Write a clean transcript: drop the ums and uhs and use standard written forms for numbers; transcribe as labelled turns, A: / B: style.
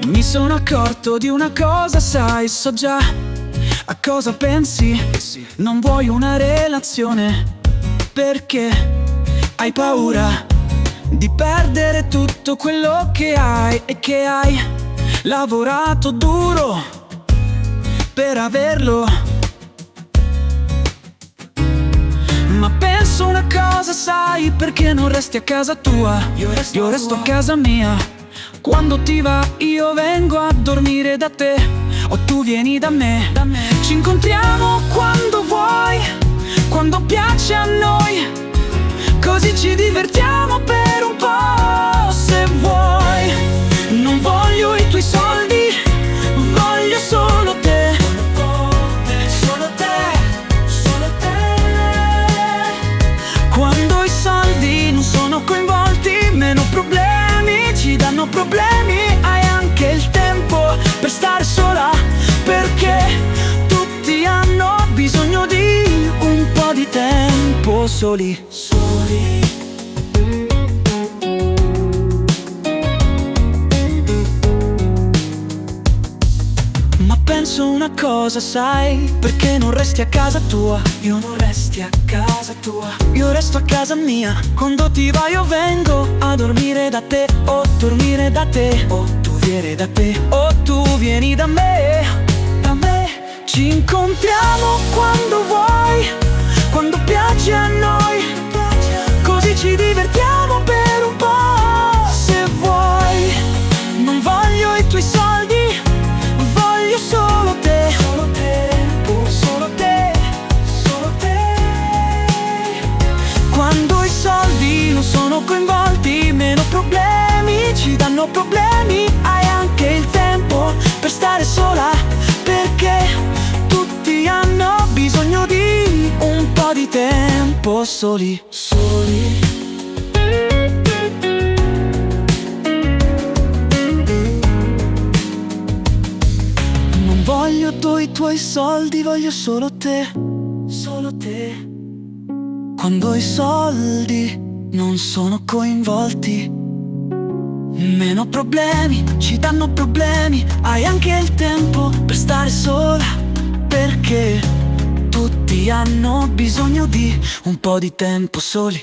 A: Mi sono accorto di una cosa, sai, so già a cosa pensi. Non vuoi una relazione perché hai paura di perdere tutto quello che hai e che hai lavorato duro per averlo. Ma penso una cosa, sai, perché non resti a casa tua? Io resto a casa mia. Quando ti va io vengo a dormire da te, o tu vieni da me. Ci incontriamo quando vuoi, quando piace a noi, così ci divertiamo per un po', se vuoi. Non voglio i tuoi soldi, voglio solo te. Solo te, solo te. Quando i soldi non sono coinvolti, meno problemi ci danno problemi. Hai anche il tempo per stare sola, perché tutti hanno bisogno di un po' di tempo soli. Ma penso una cosa, sai, perché non resti a casa tua? Io non resti a casa tua, io resto a casa mia. Quando ti va io vengo a dormire da te, o dormire da te, o tu vieni da te, o tu vieni da me. Da me. Ci incontriamo quando vuoi, quando piace a noi, così ci divertiamo per un po', se vuoi. Non voglio i tuoi soldi, voglio solo te. Solo te, solo te, solo te. Quando i soldi non sono coinvolti, meno problemi ci danno problemi. Hai anche il tempo per stare sola, perché tutti hanno bisogno di un po' di tempo soli. Non voglio i tuoi soldi, voglio solo te. Solo te. Quando i soldi non sono coinvolti, meno problemi ci danno problemi. Hai anche il tempo per stare sola, perché tutti hanno bisogno di un po' di tempo soli.